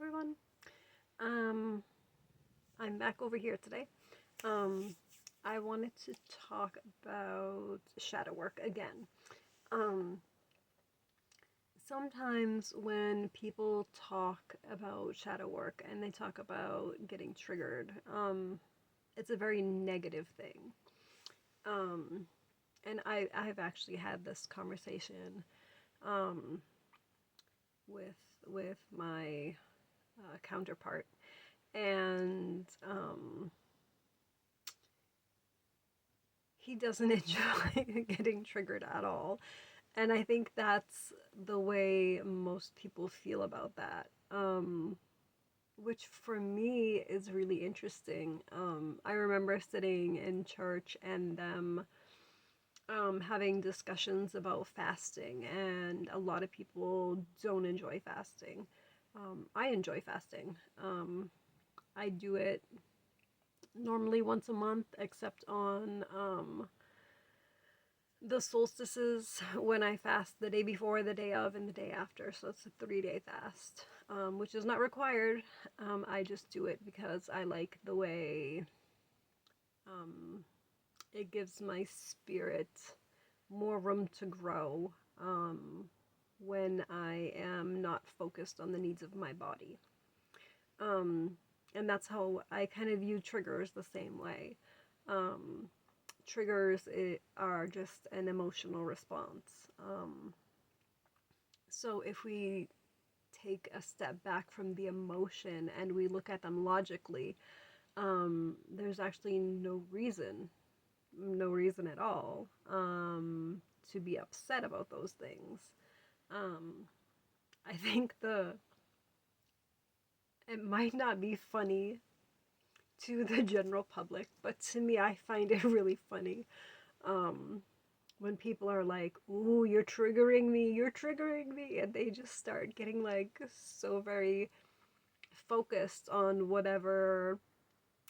everyone. Um, I'm back over here today. Um, I wanted to talk about shadow work again. Um, Sometimes when people talk about shadow work and they talk about getting triggered, it's a very negative thing. Um, and I've actually had this conversation um, with my counterpart, and he doesn't enjoy getting triggered at all. And I think that's the way most people feel about that. Which for me is really interesting. I remember sitting in church and them having discussions about fasting, and a lot of people don't enjoy fasting. I enjoy fasting. I do it normally once a month, except on the solstices when I fast the day before, the day of, and the day after. So it's a 3-day fast, which is not required. I just do it because I like the way um, it gives my spirit more room to grow when I am not focused on the needs of my body. Um, and that's how I kind of view triggers the same way. Um, Triggers are just an emotional response. So if we take a step back from the emotion and we look at them logically, there's actually no reason at all to be upset about those things. Um, I think it might not be funny to the general public, but to me, I find it really funny. Um, when people are like, "Ooh, you're triggering me," and they just start getting like so very focused on whatever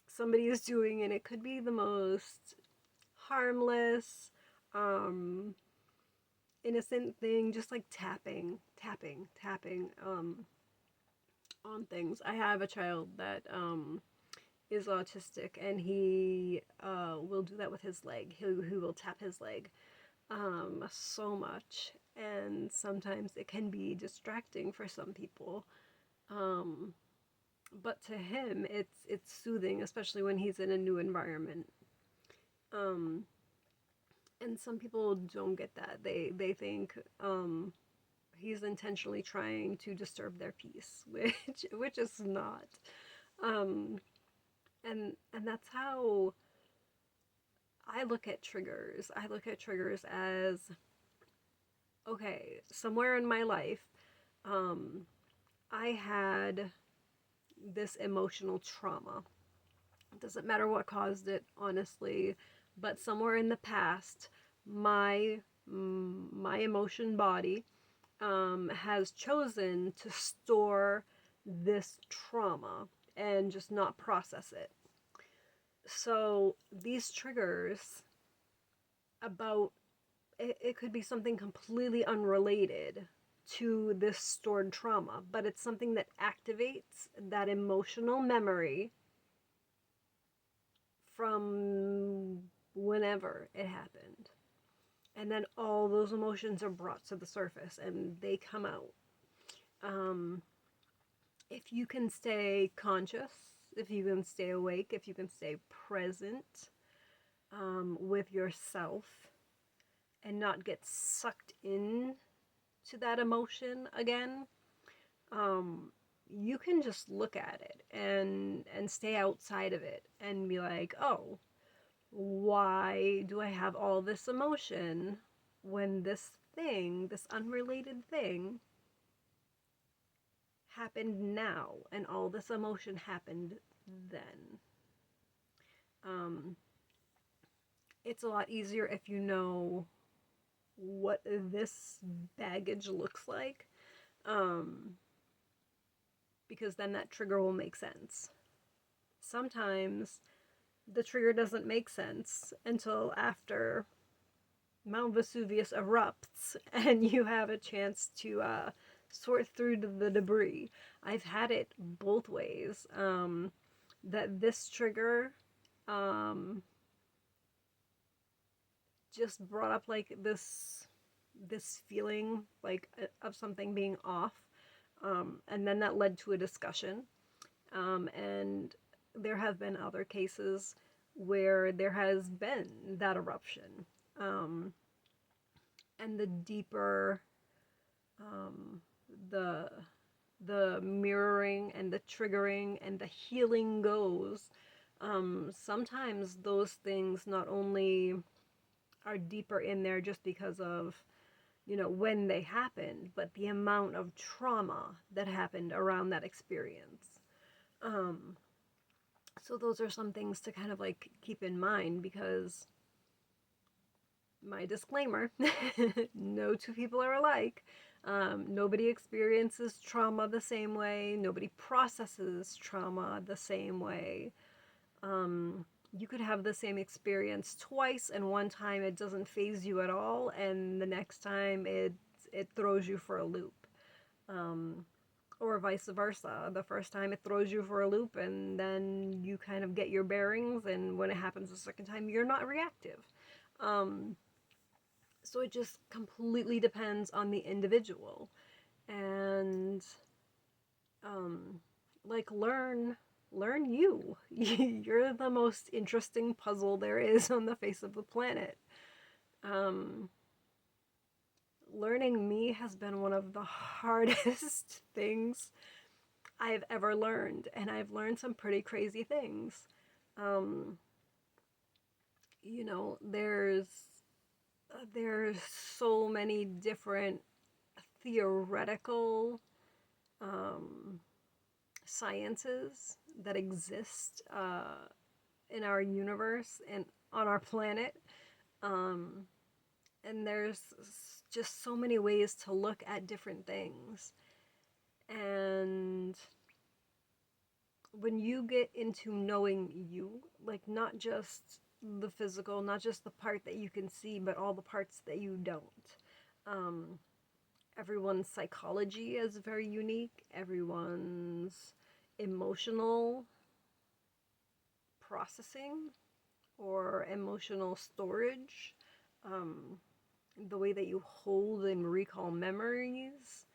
somebody is doing, and it could be the most harmless, um, innocent thing, just like tapping on things. I have a child that is autistic, and he will do that with his leg. He will tap his leg so much, and sometimes it can be distracting for some people. Um, but to him, it's soothing, especially when he's in a new environment. Um, and some people don't get that. They think he's intentionally trying to disturb their peace, which is not. Um, and that's how I look at triggers. I look at triggers as okay, somewhere in my life, um, I had this emotional trauma. It doesn't matter what caused it, honestly, but somewhere in the past, my emotion body has chosen to store this trauma and just not process it. So these triggers about it could be something completely unrelated to this stored trauma, but it's something that activates that emotional memory from whenever it happened. And then all those emotions are brought to the surface and they come out. Um, if you can stay conscious, if you can stay awake, if you can stay present with yourself and not get sucked in to that emotion again, um, you can just look at it and stay outside of it and be like, oh, why do I have all this emotion when this unrelated thing, happened now and all this emotion happened then? Um, it's a lot easier if you know what this baggage looks like, um, because then that trigger will make sense. Sometimes the trigger doesn't make sense until after Mount Vesuvius erupts and you have a chance to sort through the debris. I've had it both ways. That this trigger um, just brought up like this feeling like of something being off, and then that led to a discussion, and there have been other cases where there has been that eruption, um, and the deeper um, the the mirroring and the triggering and the healing goes, sometimes those things not only are deeper in there just because of, when they happened, but the amount of trauma that happened around that experience. Um, so those are some things to kind of like keep in mind, because my disclaimer, no two people are alike. Nobody experiences trauma the same way. Nobody processes trauma the same way. You could have the same experience twice, and one time it doesn't phase you at all, and the next time it throws you for a loop. Um, or vice versa. The first time it throws you for a loop, and then you kind of get your bearings, and when it happens the second time, you're not reactive. Um, so it just completely depends on the individual. And um, like learn you. You're the most interesting puzzle there is on the face of the planet. Um, Learning me has been one of the hardest things I've ever learned, and I've learned some pretty crazy things. Um, there's so many different theoretical um, sciences that exist in our universe and on our planet. Um, and there's just so many ways to look at different things. And when you get into knowing you, like not just the physical, not just the part that you can see, but all the parts that you don't. Um, Everyone's psychology is very unique. Everyone's emotional processing or emotional storage, um, the way that you hold and recall memories,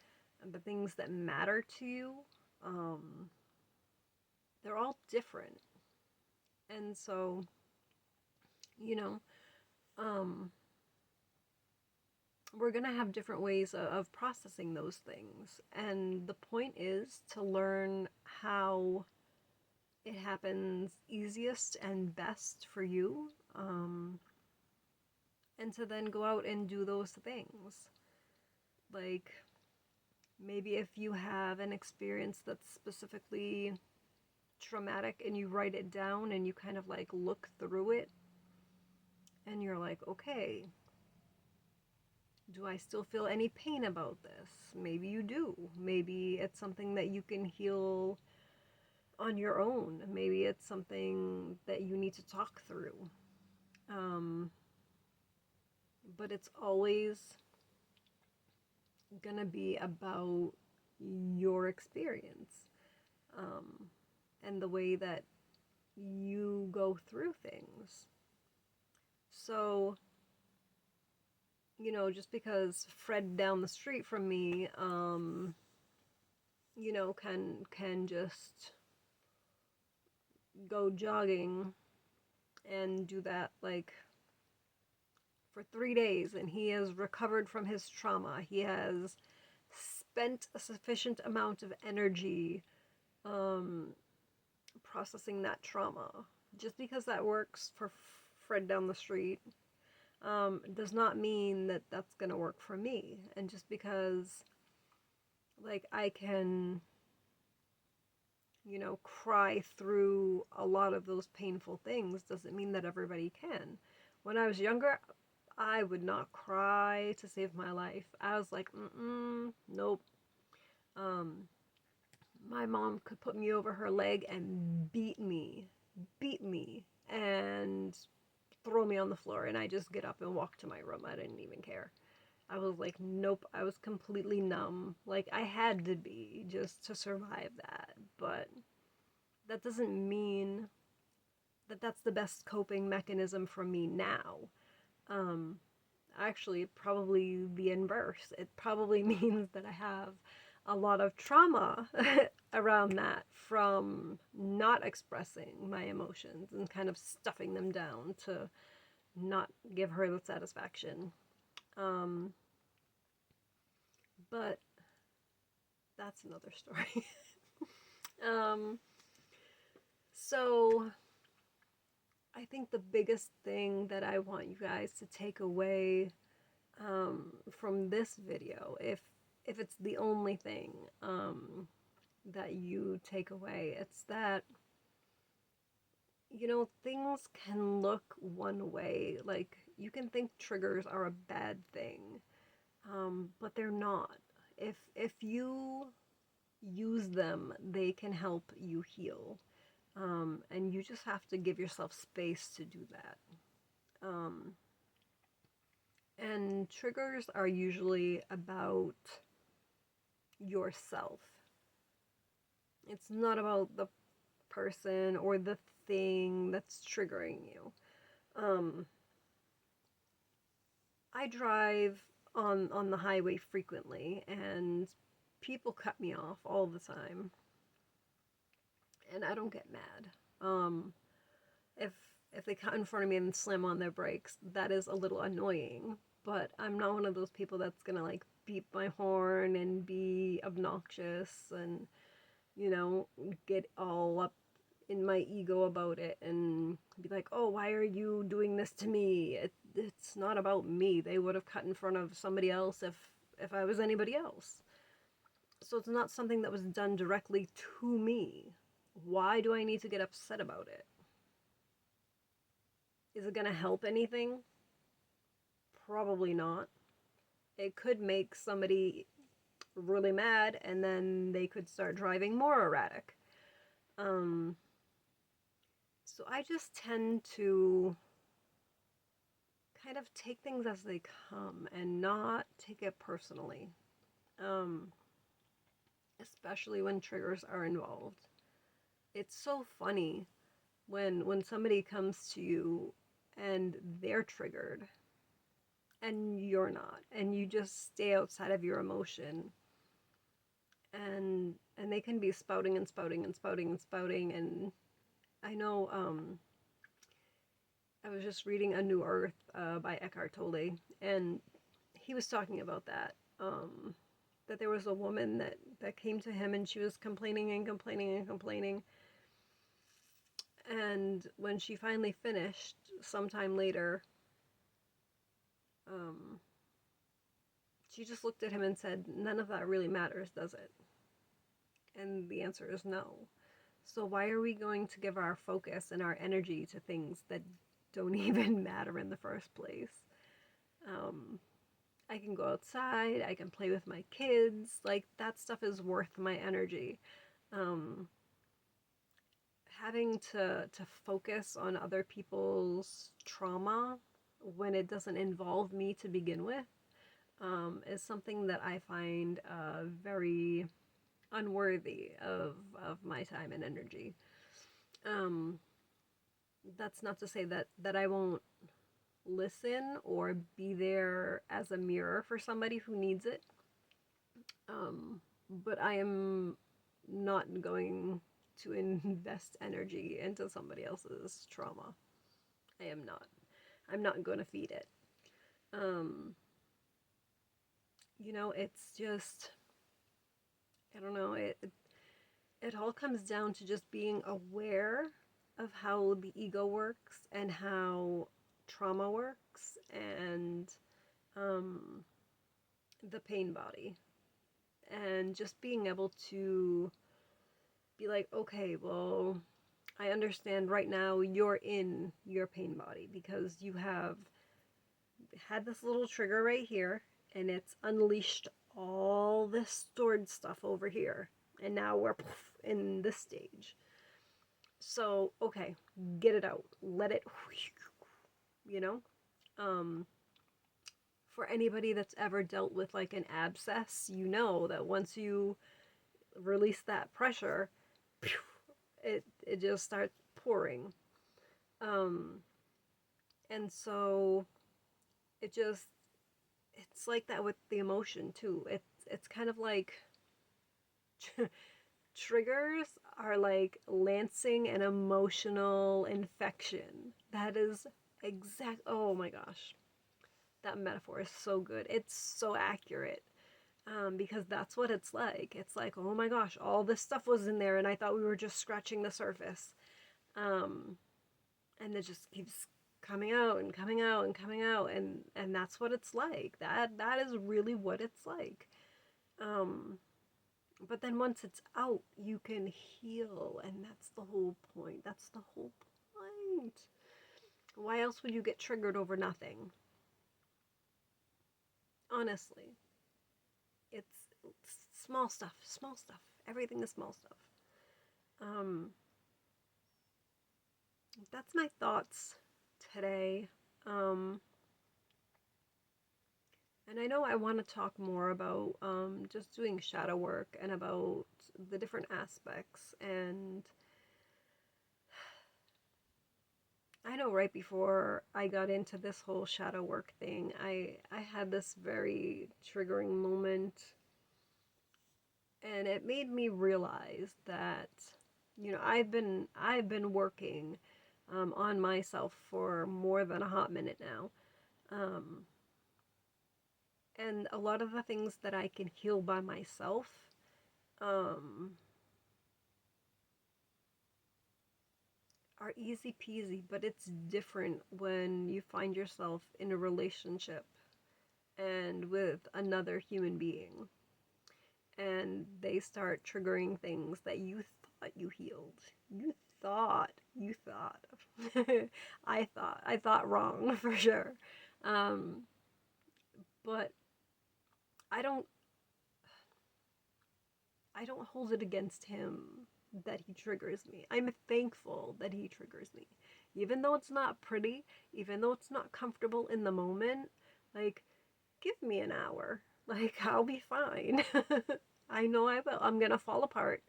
and the things that matter to you, um, they're all different. And so, you know, um, we're going to have different ways of processing those things. And the point is to learn how it happens easiest and best for you, and to then go out and do those things. Like, maybe if you have an experience that's specifically traumatic and you write it down and you kind of like look through it and you're like, okay, do I still feel any pain about this? Maybe you do. Maybe it's something that you can heal on your own. Maybe it's something that you need to talk through. Um, but it's always gonna be about your experience, um, and the way that you go through things. So, just because Fred down the street from me, can just go jogging and do that like for 3 days, and he has recovered from his trauma. He has spent a sufficient amount of energy um, processing that trauma. Just because that works for Fred down the street does not mean that that's going to work for me. And just because, like, I can, cry through a lot of those painful things doesn't mean that everybody can. When I was younger, I would not cry to save my life. I was like, nope. Um, my mom could put me over her leg and beat me, and throw me on the floor, and I just get up and walk to my room. I didn't even care. I was like, nope, I was completely numb. Like, I had to be just to survive that. But that doesn't mean that that's the best coping mechanism for me now. Um, Actually, probably the inverse. It probably means that I have a lot of trauma around that from not expressing my emotions and kind of stuffing them down to not give her the satisfaction. Um, but that's another story. um, so I think the biggest thing that I want you guys to take away from this video, if it's the only thing that you take away, it's that, you know, things can look one way. Like, you can think triggers are a bad thing, but they're not. If you use them, they can help you heal. And you just have to give yourself space to do that. Um, and triggers are usually about yourself. It's not about the person or the thing that's triggering you. Um, I drive on the highway frequently, and people cut me off all the time, and I don't get mad. If if they cut in front of me and slam on their brakes, that is a little annoying. But I'm not one of those people that's gonna like beep my horn and be obnoxious and, you know, get all up in my ego about it and be like, oh, why are you doing this to me? It's not about me. They would have cut in front of somebody else if I was anybody else. So it's not something that was done directly to me. Why do I need to get upset about it? Is it going to help anything? Probably not. It could make somebody really mad and then they could start driving more erratic. Um, so I just tend to kind of take things as they come and not take it personally, um, especially when triggers are involved. It's so funny when somebody comes to you and they're triggered and you're not, and you just stay outside of your emotion, and they can be spouting and spouting and spouting and spouting. And I know, I was just reading A New Earth by Eckhart Tolle, and he was talking about that. That there was a woman that came to him and she was complaining and complaining and complaining. And when she finally finished, sometime later, um, she just looked at him and said, none of that really matters, does it? And the answer is no. So why are we going to give our focus and our energy to things that don't even matter in the first place? Um, I can go outside, I can play with my kids, like that stuff is worth my energy. Um, Having to focus on other people's trauma when it doesn't involve me to begin with, is something that I find very unworthy of my time and energy. Um, that's not to say that I won't listen or be there as a mirror for somebody who needs it. But I am not going to invest energy into somebody else's trauma. I am not. I'm not going to feed it. Um, it's just, I don't know, it all comes down to just being aware of how the ego works and how trauma works and um, the pain body. And just being able to be like, okay, well, I understand right now you're in your pain body because you have had this little trigger right here and it's unleashed all this stored stuff over here. And now we're in this stage. So, okay, get it out. Let it, you know? Um, For anybody that's ever dealt with like an abscess, you know that once you release that pressure, it just starts pouring. Um, and so it just it's like that with the emotion too. It's kind of like triggers are like lancing an emotional infection. That is exact. Oh my gosh, that metaphor is so good. It's so accurate. Because that's what it's like. It's like, oh my gosh, all this stuff was in there, and I thought we were just scratching the surface. Um, and it just keeps coming out and coming out and coming out, and that's what it's like. That is really what it's like. Um, but then once it's out, you can heal, and that's the whole point. That's the whole point. Why else would you get triggered over nothing? Honestly, it's small stuff, small stuff. Everything is small stuff. Um, that's my thoughts today. Um, and I know I want to talk more about just doing shadow work and about the different aspects. And I know right before I got into this whole shadow work thing, I had this very triggering moment, and it made me realize that I've been working on myself for more than a hot minute now. Um, and a lot of the things that I can heal by myself, um, are easy peasy, but it's different when you find yourself in a relationship and with another human being, and they start triggering things that you thought you healed. You thought. I thought wrong for sure. Um, but I don't I don't hold it against him that he triggers me. I'm thankful that he triggers me. Even though it's not pretty, even though it's not comfortable in the moment, like, give me an hour. Like, I'll be fine. I know I will. I'm gonna fall apart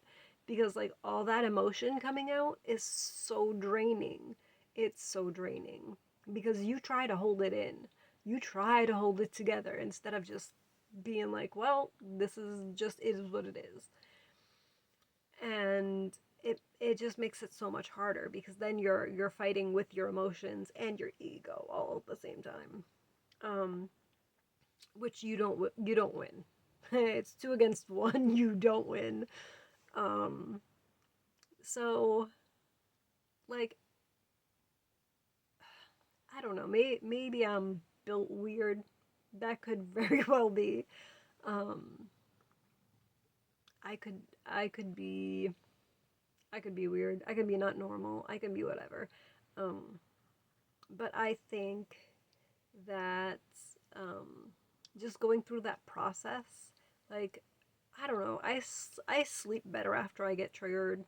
because, like, all that emotion coming out is so draining. It's so draining because you try to hold it in. You try to hold it together instead of just being like, well, this is just is what it is. And it just makes it so much harder because then you're fighting with your emotions and your ego all at the same time. Um, which you don't win. It's two against one. You don't win. Um, so like I don't know. Maybe I'm built weird. That could very well be. Um, I could be I could be weird. I could be not normal. I can be whatever. Um, but I think that um, just going through that process, like, I don't know, I sleep better after I get triggered,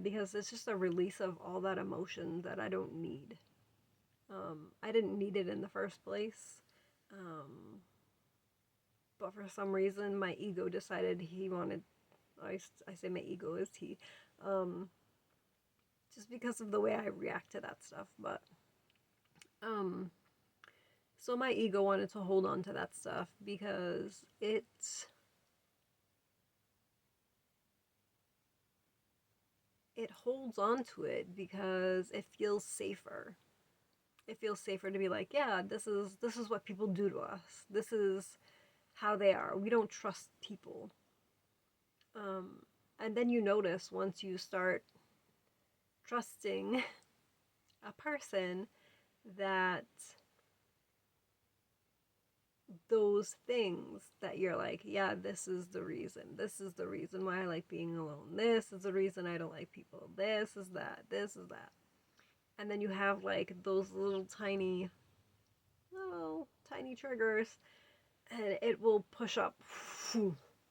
because it's just a release of all that emotion that I don't need. I didn't need it in the first place, um, but for some reason my ego decided he wanted. I say my ego is he, um, just because of the way I react to that stuff. But um, so my ego wanted to hold on to that stuff because it holds on to it because it feels safer. It feels safer to be like, yeah, this is what people do to us. This is how they are. We don't trust people. Um, and then you notice once you start trusting a person that those things that you're like, yeah, this is the reason. This is the reason why I like being alone. This is the reason I don't like people. This is that. This is that. And then you have like those little tiny triggers, and it will push up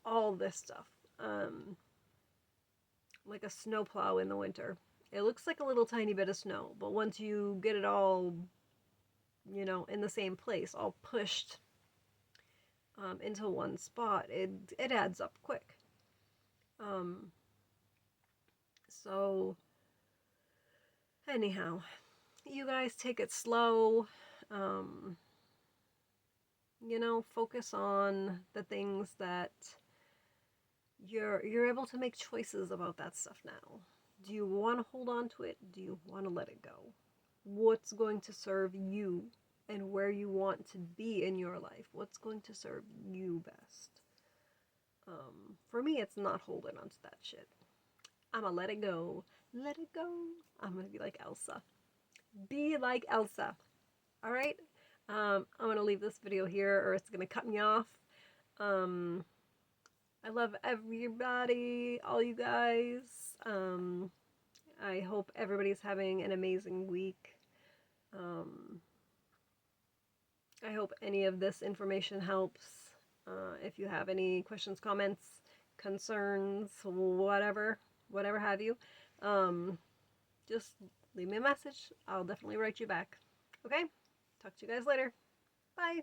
all this stuff. Um, like a snowplow in the winter. It looks like a little tiny bit of snow, but once you get it all you know, in the same place, all pushed into one spot, it adds up quick. Um, so anyhow, you guys take it slow. Um, you know, focus on the things that you're able to make choices about that stuff now. Do you want to hold on to it? Do you want to let it go? What's going to serve you and where you want to be in your life? What's going to serve you best? For me, it's not holding on to that shit. I'm gonna let it go. Let it go. I'm gonna be like Elsa. Be like Elsa. All right. I'm gonna leave this video here, or it's gonna cut me off. Um, I love everybody, all you guys. I hope everybody's having an amazing week. Um, I hope any of this information helps. If you have any questions, comments, concerns, whatever have you, just leave me a message. I'll definitely write you back. Okay? Talk to you guys later. Bye.